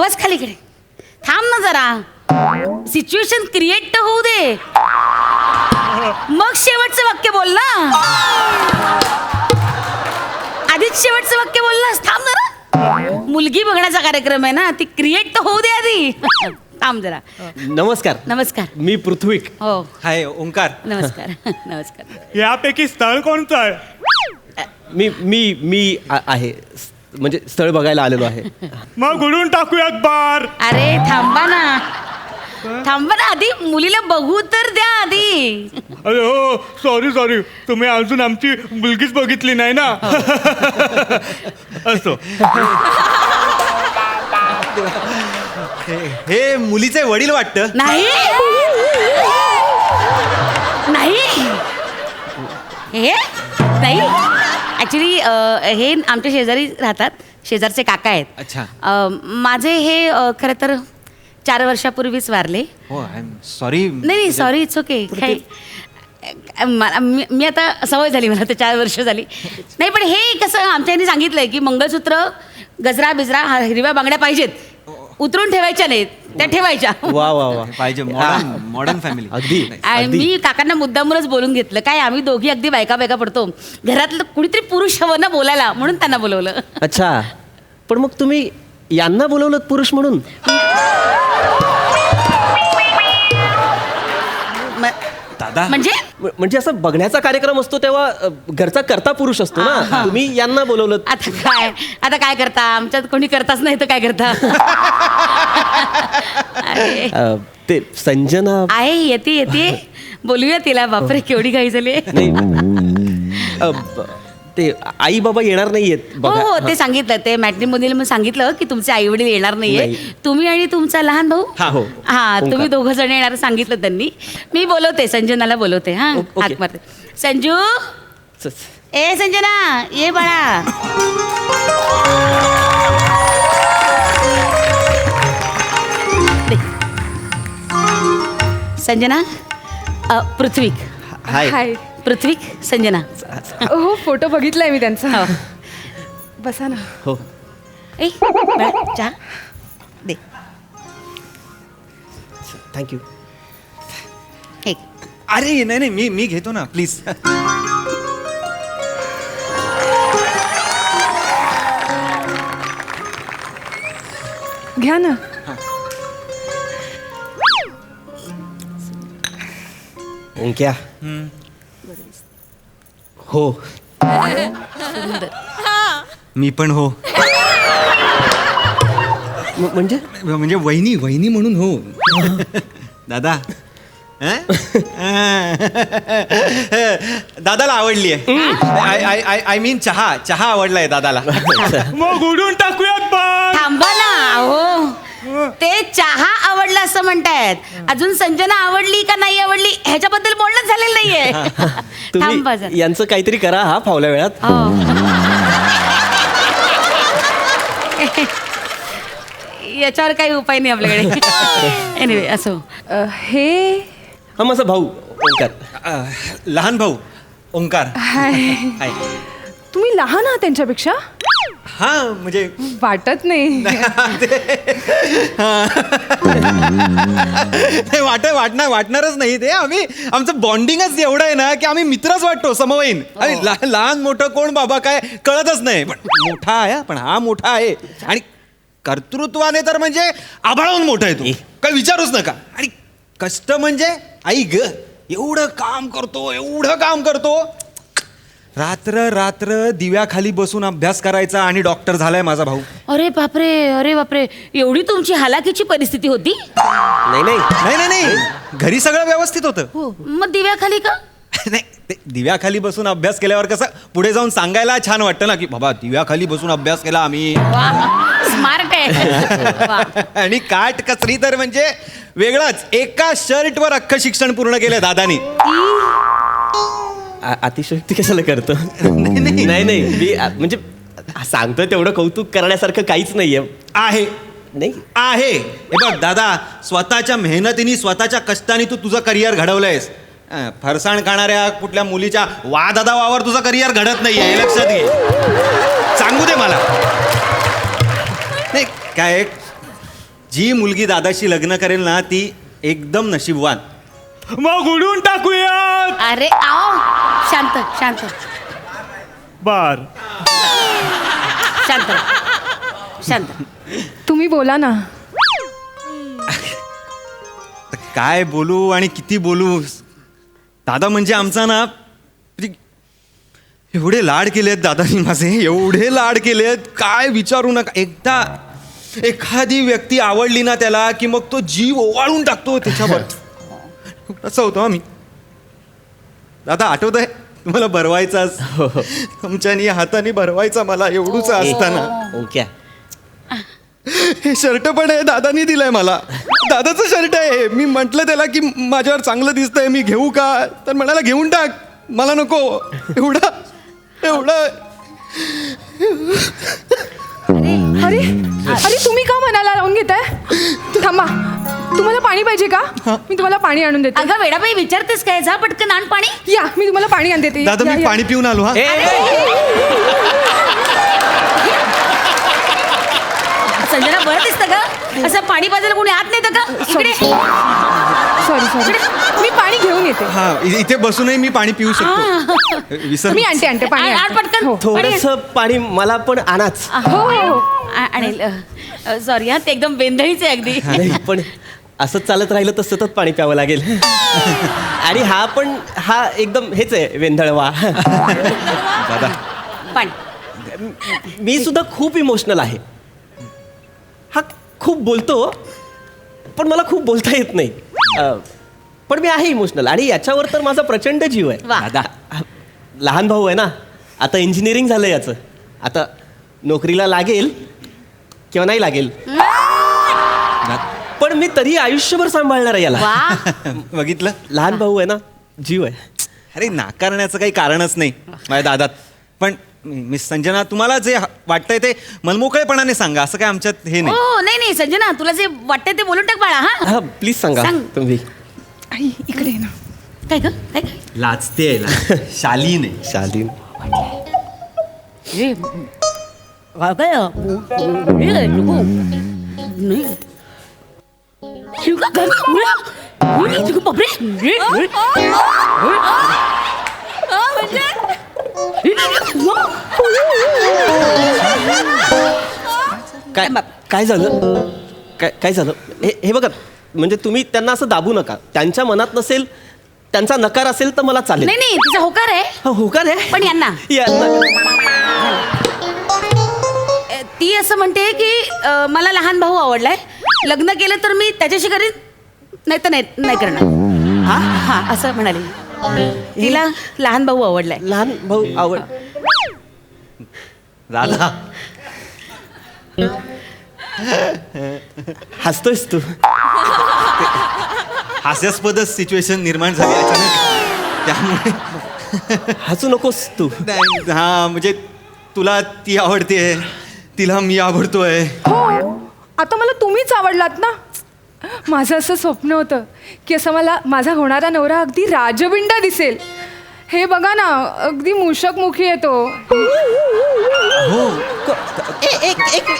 बस खालीकडे. थांब ना जरा, सिच्युएशन क्रिएट तर होऊ दे, मग शेवटचं वाक्य बोल ना. आधीच शेवटचं वाक्य बोललास. थांब जरा, मुलगी बघण्याचा कार्यक्रम आहे ना, ती क्रिएट तर होऊ दे आधी. थांब जरा. नमस्कार. नमस्कार. मी पृथ्वीक. हो. हाय ओंकार. नमस्कार. नमस्कार. यापैकी स्थळ कोणतं आहे? मी मी मी आहे, म्हणजे स्थळ बघायला आलेलो आहे. मग उडून टाकूयात बार. अरे थांबा ना, थांबा ना, आधी मुलीला बघू तर द्या आधी. अरे हो, सॉरी, तुम्ही अजून आमची मुलगीच बघितली नाही ना. असो. हे मुलीचे वडील वाटतं. नाही नाही हे नाही, ऍक्च्युली हे आमच्या शेजारी राहतात, शेजारचे काका आहेत. अच्छा. माझे हे खरं तर 4 वर्षापूर्वीच वारले. हो आय एम सॉरी. नाही सॉरी, इट्स ओके. काय मी आता सवय झाली, मला तर 4 वर्ष झाली. नाही पण हे कसं आमच्या यांनी सांगितलंय की मंगळसूत्र, गजरा बिजरा, हिरव्या बांगड्या पाहिजेत, उतरून ठेवायच्या नाहीत, त्या ठेवायच्या. वा वा वा. पाहिजे मॉडर्न फॅमिली. अगदी. आणि मी काकांना मुद्दामूनच बोलून घेतलं. काय आम्ही दोघी अगदी बायका पडतो, घरातलं कुणीतरी पुरुष हवं ना बोलायला, म्हणून त्यांना बोलवलं. अच्छा, पण मग तुम्ही यांना बोलवलं पुरुष म्हणून? दादा म्हणजे म्हणजे असं बघण्याचा कार्यक्रम असतो तेव्हा घरचा करता पुरुष असतो ना, तुम्ही यांना बोलवलं. आता काय करता, आमच्यात कोणी करताच नाही तर काय करता. अरे, ते संजना आहे, येते बोलूया तिला. बापरे केवढी घाई झाली. ते आई बाबा येणार नाहीयेत बघा. हो ते सांगितलं, ते मॅट्रिमोनियल म्हणून सांगितलं की तुमचे आई वडील येणार नाहीये, तुम्ही आणि तुमचा लहान भाऊ. हो. हा तुम्ही दोघं जण येणार सांगितलं त्यांनी. मी बोलवते, संजनाला बोलवते. हा हाक मारते. संजू, ए संजना ये बाळा. संजना, पृथ्वीक. हाय. पृथ्वीक, संजना. हो फोटो बघितलाय मी त्यांचा. हो. बसा ना. हो. ए बाळा, चहा दे. थँक्यू. हे अरे नाही मी घेतो ना प्लीज. घ्या ना. ओंक्या. हो. मी पण हो. म्हणजे वहिनी म्हणून हो. दादा दादाला आवडली आहे. आय मीन चहा आवडलाय दादाला. मग उडून टाकूयात बार. थांबा ना. हो ते चहा आवडला असं म्हणतायत, अजून संजना आवडली का नाही आवडली ह्याच्याबद्दल बोलणंच झालेलं नाहीये. थांबा तुम्ही यांचं काहीतरी करा हा फावल्या वेळात. याच्यावर काही उपाय नाही आपल्याकडे. एनिवे असो. हे हा माझा भाऊ ओंकार. लहान भाऊ ओंकार. हाय. तुम्ही लहान आहात त्यांच्यापेक्षा? हा म्हणजे वाटत नाही. वाटणारच नाही ते. आमचं बॉन्डिंगच एवढं आहे ना की आम्ही मित्रच वाटतो, समवयीन. आणि लहान मोठं कोण बाबा काय कळतच नाही. पण मोठा आहे, पण हा मोठा आहे. आणि कर्तृत्वाने तर म्हणजे आभाळून मोठा आहे तो, काय विचारूच नका. आणि कष्ट म्हणजे आई ग, एवढं काम करतो. रात्र दिव्याखाली बसून अभ्यास करायचा आणि डॉक्टर झालाय माझा भाऊ. अरे बापरे, एवढी तुमची हालाकीची परिस्थिती होती? नाही. घरी सगळं व्यवस्थित होतं. मग दिव्याखाली का? नाही, ते दिव्याखाली बसून अभ्यास केल्यावर कसं पुढे जाऊन सांगायला छान वाटतं ना, की बाबा दिव्याखाली बसून अभ्यास केला आम्ही. स्मार्ट आहे. आणि काट कसरी तर म्हणजे वेगळाच. एका शर्टवर अख्खं शिक्षण पूर्ण केलं दादानी. अतिशयोक्ती कशाला करतो? नाही मी म्हणजे सांगतोय तेवढं कौतुक करण्यासारखं काहीच नाहीये. आहे हे बघ दादा, स्वतःच्या मेहनतीने स्वतःच्या कष्टाने तू तुझं करिअर घडवलंयस. फरसाण खाणाऱ्या कुठल्या मुलीच्या वादादावावर तुझं करिअर घडत नाहीये, हे लक्षात घे. सांगू दे मला. नाही काय जी मुलगी दादाशी लग्न करेल ना ती एकदम नशीबवान. मग उडून टाकूयात. अरे आओ शांत शांत बर. शांत शांत. तुम्ही बोला ना. तर काय बोलू आणि किती बोलू. दादा म्हणजे आमचा ना म्हणजे एवढे लाड केलेत दादानी माझे, एवढे लाड केलेत काय विचारू नका. एकदा एखादी व्यक्ती आवडली ना त्याला की मग तो जीव ओवाळून टाकतो त्याच्यावर. असं होतं आम्ही. दादा आठवत आहे तुम्हाला भरवायचाच, तुमच्यानी हाताने भरवायचा मला एवढूच असताना. ओके. हे शर्ट पण आहे दादानी दिलंय मला, दादाचं शर्ट आहे हे. मी म्हटलं त्याला की माझ्यावर चांगलं दिसतंय मी घेऊ का, तर म्हणाला घेऊन टाक, मला नको. एवढा एवढा अरे अरे तुम्ही का मनाला लावून घेताय. थांबा, तुम्हाला पाणी पाहिजे का. मी तुम्हाला पाणी आणून देते. अगं वेडाबाई विचारतेस काय, जा पटकन आण पाणी. या मी तुम्हाला पाणी आणून देते. दादा या, मी या. पाणी पिऊन आलो हा. संजना बरं दिसतं का असं पाणी पाजायला कोणी आत नेतं का इकडे. सॉरी सॉरी, मी पाणी घेऊन येते. हा इथे बसूनही मी पाणी पिऊ शकतो. विसर. मी आणते पाणी आण आणते. पटकन. हो. थोडस पाणी मला पण आणाच. हो हो. आणेल. सॉरी हा, ते एकदम वेंधळीच आहे अगदी. नाही पण असंच चालत राहिलं तर सतत पाणी प्यावं लागेल. आणि हा एकदम हेच आहे वेंधळवा. दादा पाणी. मी सुद्धा खूप इमोशनल आहे. हा खूप बोलतो पण मला खूप बोलता येत नाही. पण मी आहे इमोशनल आणि याच्यावर तर माझा प्रचंड जीव आहे. वा. दादा लहान भाऊ आहे ना, आता इंजिनिअरिंग झालं याचं. आता नोकरीला लागेल किंवा नाही लागेल पण मी तरी आयुष्यभर सांभाळणार आहे याला. वा. बघितलं, लहान भाऊ आहे ना, जीव आहे. अरे नाकारण्याचं काही कारणच नाही माझ्या दादात. पण मिस संजना तुम्हाला जे वाटतंय ते मनमोकळेपणाने सांगा, असं काय आमच्यात हे नाही. हो नाही नाही संजना, तुला जे वाटतंय ते बोलून टाक बाळा. हा हा प्लीज सांगा सांग. तुम्ही. आई, इकडे ये ना. काय ग काय लाजते शालीन आहे. शालीन. हे काय नाही शिवका घर बापरे. काय काय झालं काय झालं हे बघा, म्हणजे तुम्ही त्यांना असं दाबू नका. त्यांच्या मनात नसेल, त्यांचा नकार असेल तर मला चालेल. नाही नाही तिचा होकार आहे. होकार आहे पण यांना ती असं म्हणते की मला लहान भाऊ आवडलाय, लग्न केलं तर मी त्याच्याशी करीन, नाही तर नाही करणार. हा हा असं म्हणाली. तिला लहान भाऊ आवडलाय. लहान भाऊ आवड. दादा हसतोयस तू. हास्यास्पदच सिच्युएशन निर्माण झाली अचानक, त्यामुळे हसू नकोस तू. नाही, हा म्हणजे तुला ती आवडते, तिला मी आवडतोय. हो, आता मला तुम्हीच आवडलात ना. माझं असं स्वप्न होतं की असं मला माझा होणारा नवरा अगदी राजविंडा दिसेल. हे बघा ना, अगदी मूषकमुखी येतो.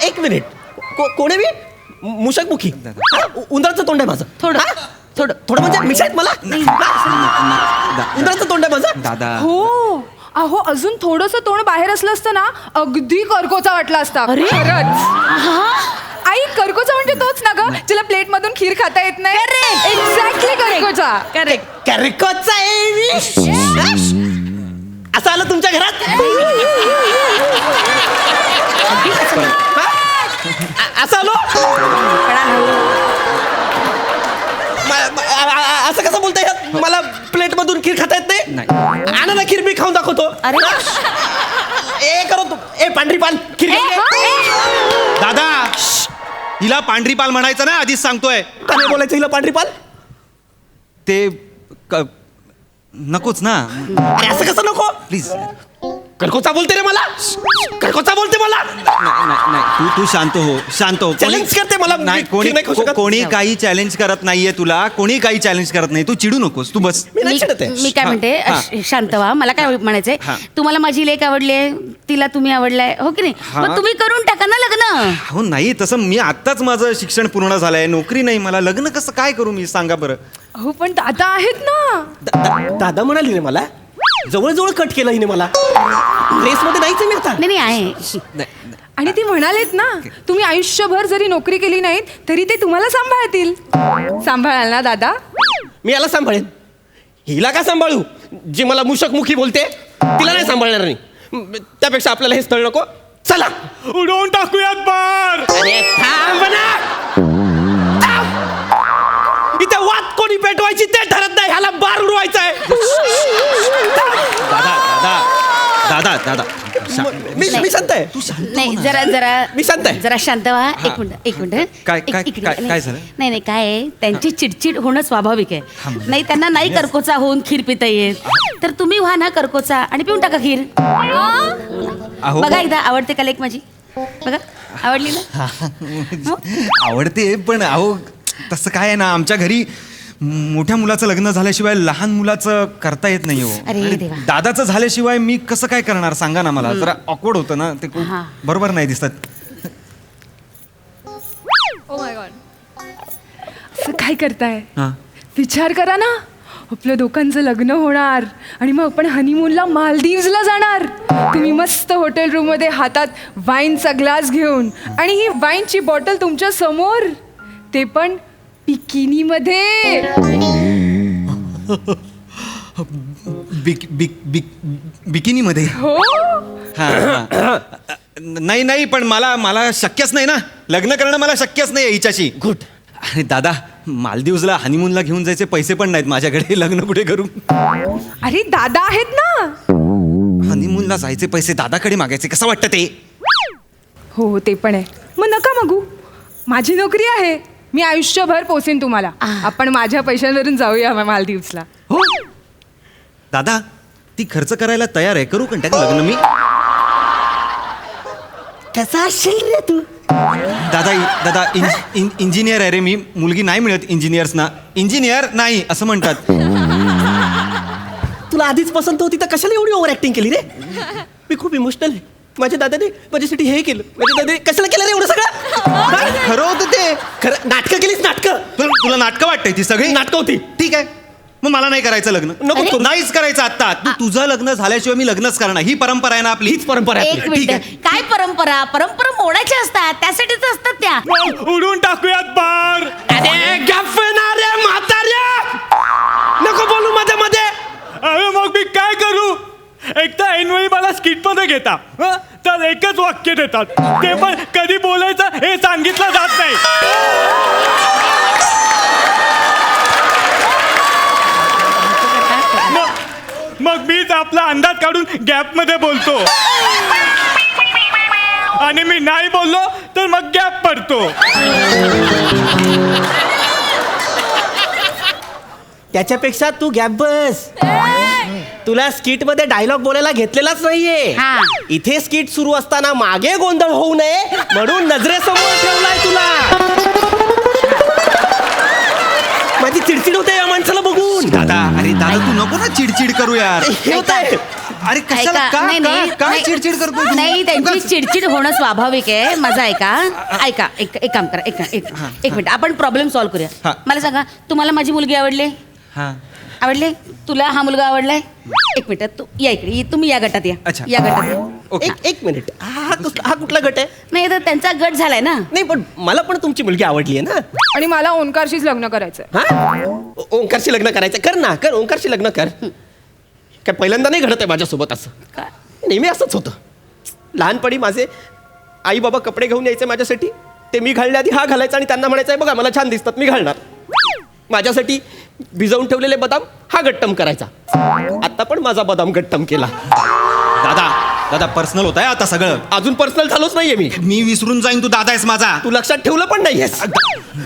एक मिनिट. कोण आहे मी? मूषकमुखी. उंदराचं तोंड आहे माझं. थोडं थोडं थोडं म्हणजे मिठात मला उंदराचं तोंड आहे माझं. दादा हो, अहो अजून थोडंसं तोंड बाहेर असलं असतं ना, अगदी कर्कोचा वाटला असता. खरंच. आई, कर्कोचा म्हणजे तोच ना ग, जिला प्लेट मधून खीर खाता येत नाही. एक्झॅक्टली कर्कोचा. करेक्ट. कॅरिकोचा आहे मी. असं आलं तुमच्या घरात. असं आलो. असं कसं बोलताय. मला प्लेट मधून खीर खाता येत नाही. आणा ना खीर, मी खाऊन दाखवतो. अरे ए करो तू. ए पांढरी पाल खीर घेऊन ये. दादा हिला पांढरी पाल म्हणायचं ना, आधीच सांगतोय. का नाही बोलायचं हिला पांढरी पाल. ते नकोच ना. अरे असं कसं नको. प्लीज कर्कोचा बोलते रे मला, कर्कोचा बोलते मला. नाही तू शांत हो, शांत हो. Challenge करते मला. नाही मी नाही करू शकत. कोणी काही चॅलेंज करत नाहीये तुला, कोणी काही चॅलेंज करत नाही. तू चिडू नकोस, तू बस. मी नाही चिडत आहे. मी काय म्हणते हा. शांत व्हा. मला काय म्हणायचंय, हा. तुम्हाला माझी लेक आवडली आहे, तिला तुम्ही आवडलाय, हो की नाही? हा. मग तुम्ही करून टाका ना लग्न. हो नाही तसं मी आत्ताच माझं शिक्षण पूर्ण झालंय, नोकरी नाही मला, लग्न कसं काय करू मी, सांगा बरं. हो पण दादा आहेत ना. दादा म्हणाली रे मला, जवळजवळ कट केलं हिने मला. रेसमध्ये नाहीच आहे मी आता. नाही आहे. आणि ती म्हणालेत ना, तुम्ही आयुष्यभर जरी नोकरी केली नाहीत तरी ते तुम्हाला सांभाळतील. सांभाळाल ना दादा? मी याला सांभाळेन. हिला का सांभाळू, जी मला मुशकमुखी बोलते तिला नाही सांभाळणार नाही. त्यापेक्षा आपल्याला हे स्थळ नको. चला उडवून टाकूयात बार. अरे थांब ना, थांब. इथे वाद कोणी पेटवायची ते ठरत नाही, ह्याला बार उडवायचा आहे. दादा दादा मी शांत आहे. नाही जरा मी शांत आहे. जरा शांत व्हा. एक मिनिट काय नाही झालं? नाही काय आहे, त्यांची चिडचिड होणं स्वाभाविक आहे. नाही त्यांना नाही कर्कोचा होऊन खीर पिता येत, तर तुम्ही व्हा ना कर्कोचा आणि पिऊन टाका खीर. अहो. बघा एकदा आवडते का लेक माझी, बघा आवडली ना. आवडते पण अहो तसं काय आहे ना, आमच्या घरी मोठ्या मुलाचं लग्न झाल्याशिवाय लहान मुलाचं करता येत नाही हो. अरे आणि देवा. दादाचं झाल्याशिवाय मी कसं काय करणार सांगा ना मला. जरा ऑकवर्ड होतं ना ते, खूप हा. बरोबर नाही दिसत. ओ माय गॉड, असं काय करताय? हा. विचार करा ना, आपल्या दोघांचं लग्न होणार आणि मग आपण हनीमूनला मालदीव्सला जाणार. तुम्ही मस्त हॉटेल रूम मध्ये हातात वाईनचा ग्लास घेऊन, आणि ही वाईनची बॉटल तुमच्या समोर, ते पण बिकिनी मध्ये. बिकिनी मध्ये. हो नाही पण मला शक्यच नाही ना, लग्न करणं मला शक्यच नाही हिच्याशी. गुड. अरे दादा, मालदीवला हनीमूनला घेऊन जायचे पैसे पण नाहीत माझ्याकडे, लग्न कुठे करू. अरे दादा आहेत ना. हनीमूनला जायचे पैसे दादाकडे मागायचे, कसं वाटतं ते? हो ते पण आहे. मग नका मागू, माझी नोकरी आहे, मी आयुष्यभर पोसेन तुम्हाला. आपण माझ्या पैशांवरून जाऊया मालदीव्सला. हो दादा, ती खर्च करायला तयार आहे, करू कंटॅक्ट लग्न मी. कसा असेल रे तू? दादा इंजिनियर आहे रे मी, मुलगी नाही मिळत इंजिनियर्सना. इंजिनियर नाही असं म्हणतात. तुला आधीच पसंत होती तर कशाला एवढी ओव्हर ऍक्टिंग केली रे? मी खूप इमोशनल आहे. माझ्या दादाने माझ्यासाठी हे केलं, माझ्या दादाने कशाला केलं रे एवढं सगळं? खरं होतं ते. खरं नाटकं केलीस, नाटकं. तुला नाटकं वाटतंय ती सगळी? नाटकं होती. ठीक आहे, मग मला नाही करायचं लग्न. नको करू. नाहीच करायचं आता. तू तुझं लग्न झाल्याशिवाय मी लग्नच करणार, ही परंपरा आहे ना आपली. हीच परंपरा आहे एक आपली. ठीक मिनिट, काय परंपरा मोडायच्या असतात, त्यासाठीच असतात त्या. उडवून टाकूयात बार. अरे गप्पणारे म्हाताऱ्या, नको बोलू मध्ये मध्ये. अरे मग मी काय करू? एक तर ऐनवेळी मला स्किट मध्ये घेता, हं? तर एकच वाक्य देतात, ते पण कधी बोलायचं हे सांगितलं जात नाही. मग मीच आपला अंदाज काढून गॅप मध्ये बोलतो, आणि मी नाही बोललो तर मग गॅप पडतो. त्याच्यापेक्षा तू गॅप बस. तुला स्किट मध्ये डायलॉग बोलायला घेतलेलाच नाहीये. हा. इथे स्किट सुरू असताना मागे गोंधळ होऊ नये म्हणून नजरेसमोर ठेवलाय तुला. माझी चिडचिड होते या माणसाला बघून. दादा, अरे दादा तू नको ना चिडचिड करू यार. हे होतंय. अरे कशाला, काय चिडचिड करतो तू? नाही, त्यांची उगाच. चिडचिड होणं स्वाभाविक आहे. माझं ऐका एक काम करा, एक मिनिट, आपण प्रॉब्लेम सॉल्व्ह हा. करूया. मला सांगा, तुम्हाला माझी मुलगी आवडली? हा. आवडले? तुला हा मुलगा आवडलाय? एक मिनिट, तू या इकडे, तुम्ही या गटात या. अच्छा. या गटात या. ओके. एक मिनिट, हा कुठला गट आहे? नाही तर त्यांचा गट झालाय ना. नाही पण मला पण तुमची मुलगी आवडली आहे ना. आणि मला ओंकारशीच लग्न करायचंय. हा, ओंकारशी लग्न करायचं. कर ना, कर ओंकारशी लग्न कर. काय पहिल्यांदा नाही घडत आहे माझ्यासोबत असं. काय? नेहमी असंच होतं. लहानपणी माझे आई बाबा कपडे घेऊन यायचे माझ्यासाठी, ते मी घालण्याआधी हा घालायचा आणि त्यांना म्हणायचं बघा मला छान दिसतात, मी घालणार. माझ्यासाठी भिजवून ठेवलेले बदाम हा गट्टम करायचा. आता पण माझा बदाम गट्टम केला. दादा पर्सनल होत आहे आता सगळं. अजून पर्सनल झालोच नाहीये मी. मी विसरून जाईन तू दादा आहेस माझा. तू लक्षात ठेवलं पण नाहीयेस.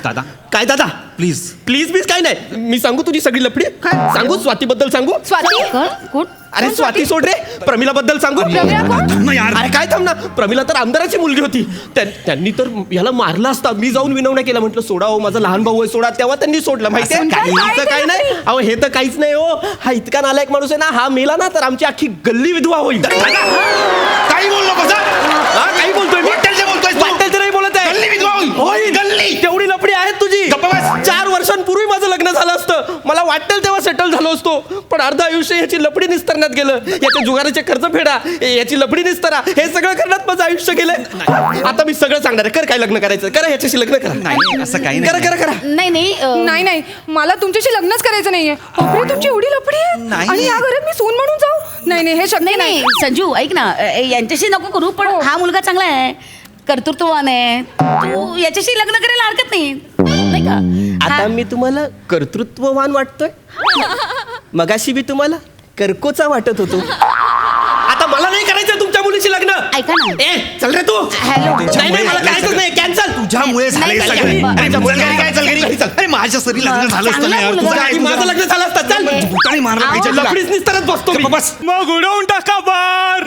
दादा काय दादा प्लीज प्लीज प्लीज काय नाही मी सांगू तुझी सगळी लफडी सांगू स्वातीबद्दल सांगू स्वाती कोण अरे स्वाती सोड रे प्रमिलाबद्दल सांगू प्रमिला कोण? अरे काय थांब ना प्रमिला तर आमदाराची मुलगी होती त्यांनी तर याला मारला असता मी जाऊन विनवण्या केला म्हटलं सोडा हो माझा लहान भाऊ आहे सोडा तेव्हा त्यांनी सोडलं माहितीये असं काही असं काय नाही अहो हे तर काहीच नाही हो हा इतका नालायक माणूस आहे ना हा मेला ना तर आमची अख्खी गल्ली विधवा होईल काही बोललो कसं हा काही बोलतोय मी वाटेल ते बोलतोयस तू. वाटेल ते नाही बोलत आहे गल्ली विधवा होईल. होईल. गल्ली. तेवढी लपडी आहेत तुझी गप्प बस. 4 वर्षांपूर्वी माझं लग्न झालं असतं मला वाटेल तेव्हा सेटल झालो असतो पण अर्ध आयुष्य याची लपडी निस्तरण्यात गेलं याच्या जुगाराचे कर्ज फेडा याची लपडी निस्तरा हे सगळं करण्यात माझं आयुष्य गेलंय आता मी सगळं सांगणार आहे कर काय लग्न करायचं करा याच्याशी लग्न करा नाही असं काही करा नाही करा करा नाही नाही नाही नाही मला तुमच्याशी लग्नच करायचं नाहीये बापरे तुमची एवढी लफडी आहे नाही. आणि या घरात मी सून म्हणून जाऊ नाही नाही हे शक्य नाही नाही नाही संजू ऐक ना यांच्याशी नको करू पण हा मुलगा चांगला आहे कर्तृत्ववान आहे तू याच्याशी लग्न करायला हरकत नाही का आता मी तुम्हाला कर्तृत्ववान वाटतोय मगाशी मी तुम्हाला कर्कोचा वाटत होतो आता मला नाही करायचं तुमच्या मुलीशी लग्न ऐका ना. ए चल रे तू हॅलो नाही नाही मला करायचंच नाही कॅन्सल तुझ्यामुळे झाले नाही, सगळे नाही, अरे नाही, मुलगा नाही, काय चल घरी नाही, चल अरे माझ्या सरी लग्न झालं असतं चांगला ना यार. मुलगा तुझं आहे. काय माझं लग्न झालं असतं चल भुताने मारला पाहिजे तुला. लफडीच निस्तरत बसतो मी. बस मग उडवून टाका बार